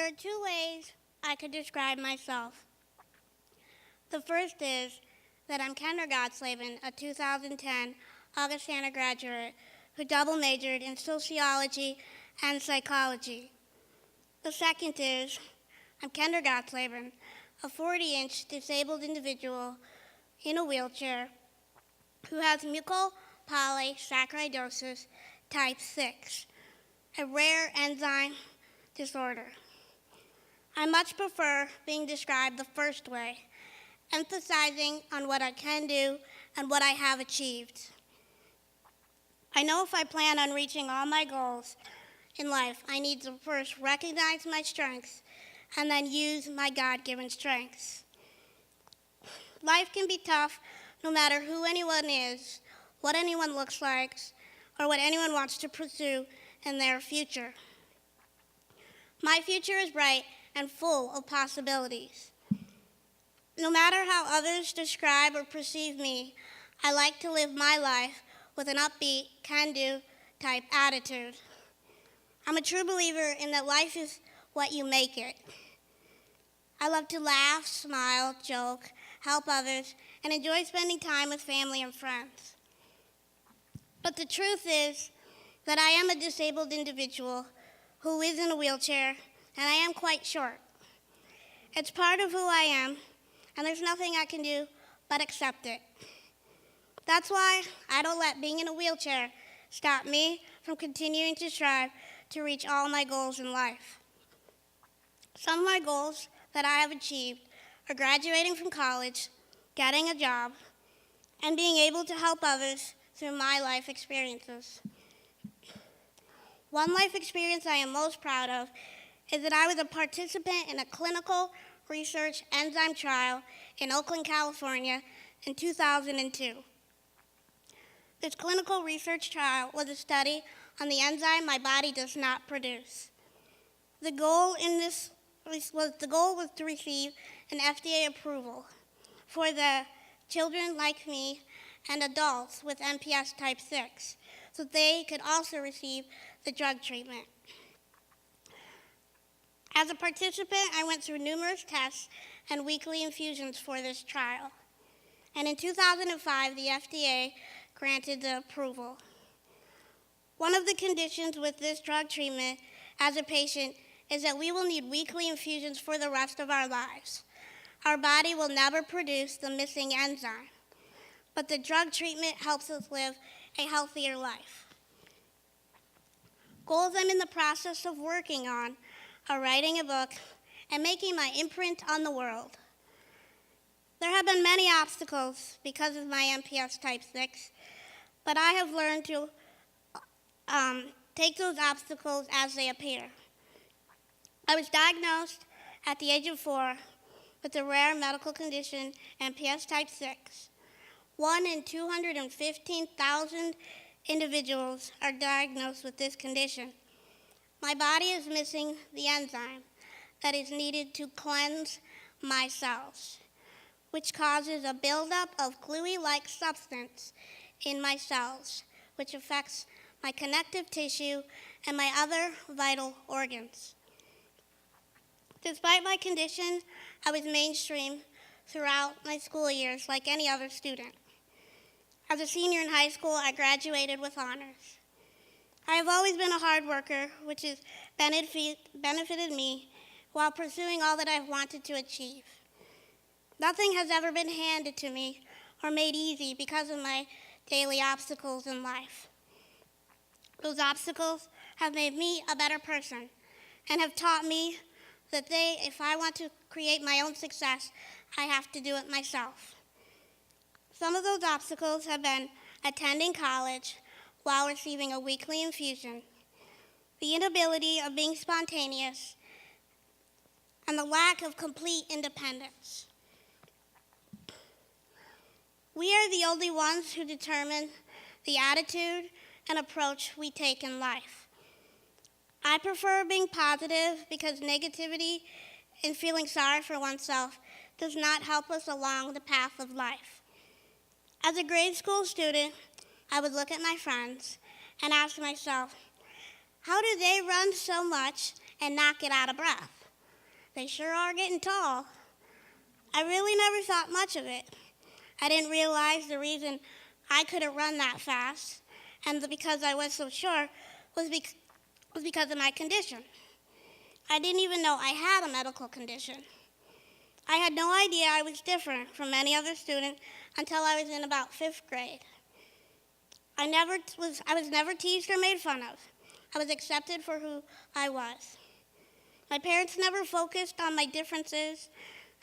There are two ways I could describe myself. The first is that I'm Kendra Gottsleben, a 2010 Augustana graduate who double majored in sociology and psychology. The second is I'm Kendra Gottsleben, a 40-inch disabled individual in a wheelchair who has mucopolysaccharidosis type 6, a rare enzyme disorder. I much prefer being described the first way, emphasizing on what I can do and what I have achieved. I know if I plan on reaching all my goals in life, I need to first recognize my strengths and then use my God-given strengths. Life can be tough no matter who anyone is, what anyone looks like, or what anyone wants to pursue in their future. My future is bright and full of possibilities. No matter how others describe or perceive me, I like to live my life with an upbeat, can-do type attitude. I'm a true believer in that life is what you make it. I love to laugh, smile, joke, help others, and enjoy spending time with family and friends. But the truth is that I am a disabled individual who is in a wheelchair, and I am quite short. It's part of who I am, and there's nothing I can do but accept it. That's why I don't let being in a wheelchair stop me from continuing to strive to reach all my goals in life. Some of my goals that I have achieved are graduating from college, getting a job, and being able to help others through my life experiences. One life experience I am most proud of is that I was a participant in a clinical research enzyme trial in Oakland, California in 2002. This clinical research trial was a study on the enzyme my body does not produce. The goal was to receive an FDA approval for the children like me and adults with MPS type 6, so they could also receive the drug treatment. As a participant, I went through numerous tests and weekly infusions for this trial. And in 2005, the FDA granted the approval. One of the conditions with this drug treatment as a patient is that we will need weekly infusions for the rest of our lives. Our body will never produce the missing enzyme, but the drug treatment helps us live a healthier life. Goals I'm in the process of working on are writing a book and making my imprint on the world. There have been many obstacles because of my MPS type 6, but I have learned to take those obstacles as they appear. I was diagnosed at the age of 4 with a rare medical condition, MPS type 6. 1 in 215,000 individuals are diagnosed with this condition. My body is missing the enzyme that is needed to cleanse my cells, which causes a buildup of gluey-like substance in my cells, which affects my connective tissue and my other vital organs. Despite my condition, I was mainstream throughout my school years like any other student. As a senior in high school, I graduated with honors. I have always been a hard worker, which has benefited me while pursuing all that I've wanted to achieve. Nothing has ever been handed to me or made easy because of my daily obstacles in life. Those obstacles have made me a better person and have taught me that if I want to create my own success, I have to do it myself. Some of those obstacles have been attending college while receiving a weekly infusion, the inability of being spontaneous, and the lack of complete independence. We are the only ones who determine the attitude and approach we take in life. I prefer being positive because negativity and feeling sorry for oneself does not help us along the path of life. As a grade school student, I would look at my friends and ask myself, how do they run so much and not get out of breath? They sure are getting tall. I really never thought much of it. I didn't realize the reason I couldn't run that fast, and because I was so short, was because of my condition. I didn't even know I had a medical condition. I had no idea I was different from any other student until I was in about 5th grade. I was never teased or made fun of. I was accepted for who I was. My parents never focused on my differences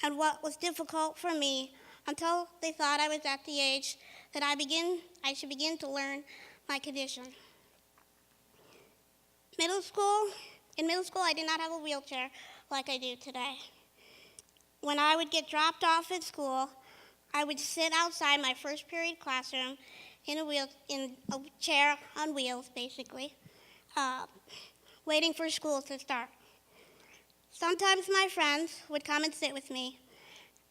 and what was difficult for me until they thought I was at the age that I should begin to learn my condition. In middle school, I did not have a wheelchair like I do today. When I would get dropped off at school, I would sit outside my first period classroom in a chair on wheels, basically, waiting for school to start. Sometimes my friends would come and sit with me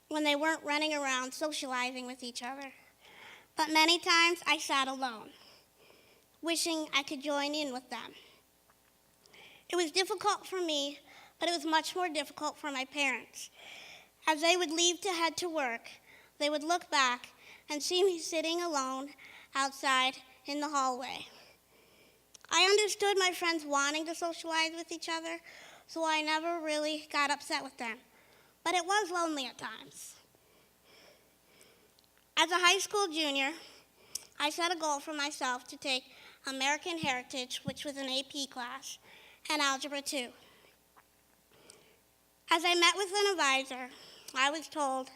when they weren't running around socializing with each other. But many times I sat alone, wishing I could join in with them. It was difficult for me, but it was much more difficult for my parents. As they would leave to head to work, they would look back and see me sitting alone outside in the hallway. I understood my friends wanting to socialize with each other, so I never really got upset with them. But it was lonely at times. As a high school junior, I set a goal for myself to take American Heritage, which was an AP class, and Algebra 2. As I met with an advisor, I was told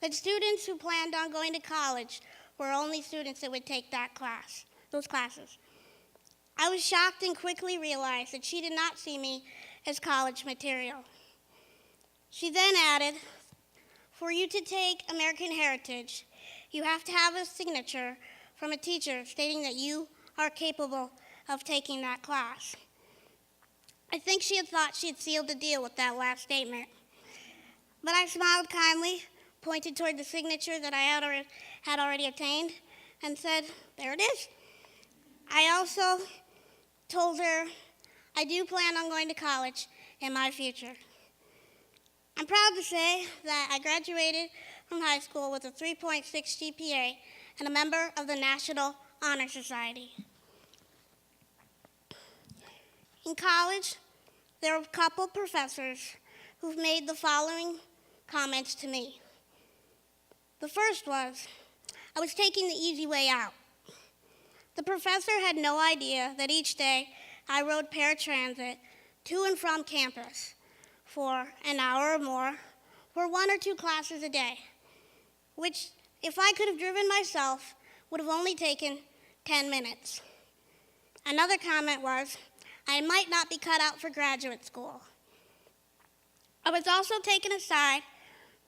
that students who planned on going to college were only students that would take those classes. I was shocked and quickly realized that she did not see me as college material. She then added, for you to take American Heritage, you have to have a signature from a teacher stating that you are capable of taking that class. I think she had thought she had sealed the deal with that last statement. But I smiled kindly, pointed toward the signature that I had already obtained, and said, there it is. I also told her I do plan on going to college in my future. I'm proud to say that I graduated from high school with a 3.6 GPA and a member of the National Honor Society. In college, there were a couple professors who've made the following comments to me. The first was, I was taking the easy way out. The professor had no idea that each day I rode paratransit to and from campus for an hour or more for 1 or 2 classes a day, which, if I could have driven myself, would have only taken 10 minutes. Another comment was, I might not be cut out for graduate school. I was also taken aside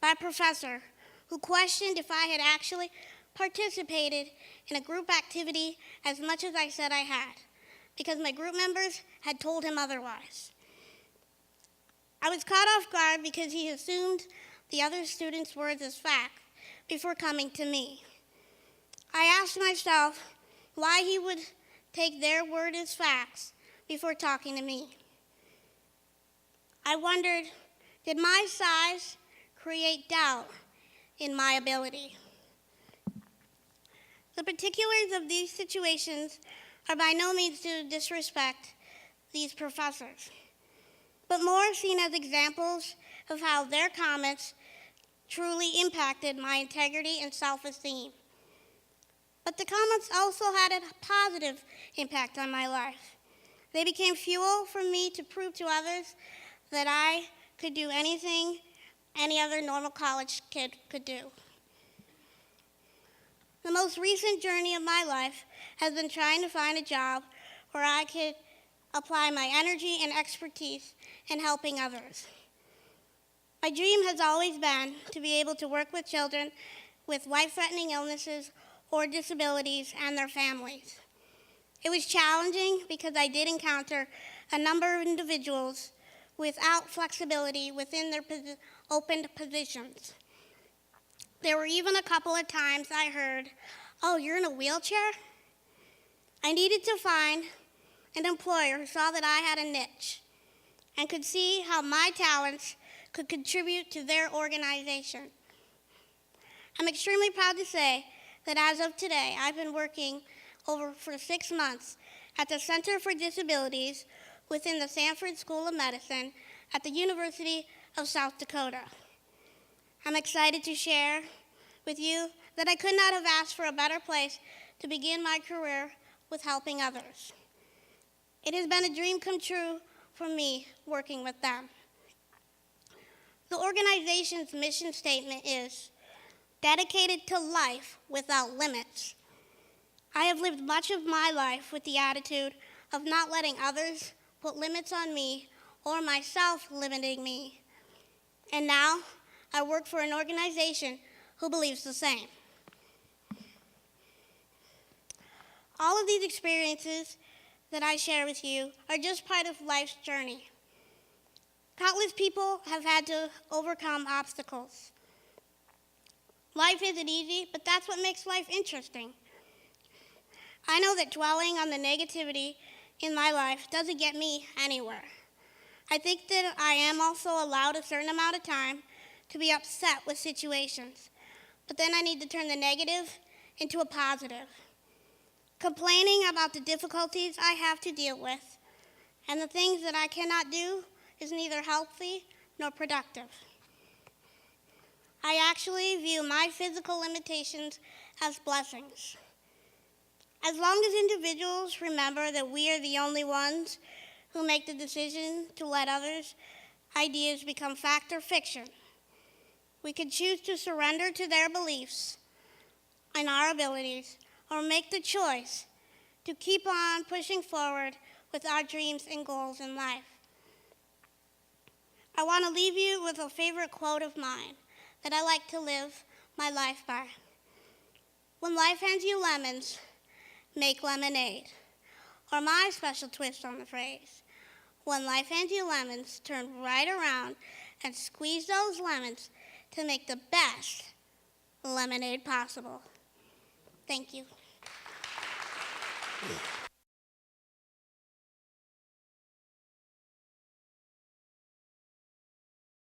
by a professor who questioned if I had actually participated in a group activity as much as I said I had, because my group members had told him otherwise. I was caught off guard because he assumed the other students' words as fact before coming to me. I asked myself why he would take their word as facts before talking to me. I wondered, did my size create doubt in my ability? The particulars of these situations are by no means to disrespect these professors, but more seen as examples of how their comments truly impacted my integrity and self-esteem. But the comments also had a positive impact on my life. They became fuel for me to prove to others that I could do anything any other normal college kid could do. The most recent journey of my life has been trying to find a job where I could apply my energy and expertise in helping others. My dream has always been to be able to work with children with life-threatening illnesses or disabilities and their families. It was challenging because I did encounter a number of individuals without flexibility within their opened positions. There were even a couple of times I heard, "Oh, you're in a wheelchair?" I needed to find an employer who saw that I had a niche and could see how my talents could contribute to their organization. I'm extremely proud to say that as of today, I've been working for 6 months at the Center for Disabilities within the Sanford School of Medicine at the University of South Dakota. I'm excited to share with you that I could not have asked for a better place to begin my career with helping others. It has been a dream come true for me working with them. The organization's mission statement is dedicated to life without limits. I have lived much of my life with the attitude of not letting others put limits on me or myself limiting me. And now I work for an organization who believes the same. All of these experiences that I share with you are just part of life's journey. Countless people have had to overcome obstacles. Life isn't easy, but that's what makes life interesting. I know that dwelling on the negativity in my life doesn't get me anywhere. I think that I am also allowed a certain amount of time to be upset with situations, but then I need to turn the negative into a positive. Complaining about the difficulties I have to deal with and the things that I cannot do is neither healthy nor productive. I actually view my physical limitations as blessings. As long as individuals remember that we are the only ones who make the decision to let others' ideas become fact or fiction, we can choose to surrender to their beliefs and our abilities, or make the choice to keep on pushing forward with our dreams and goals in life. I want to leave you with a favorite quote of mine that I like to live my life by. When life hands you lemons, make lemonade. Or my special twist on the phrase, when life hands you lemons, turn right around and squeeze those lemons to make the best lemonade possible. Thank you.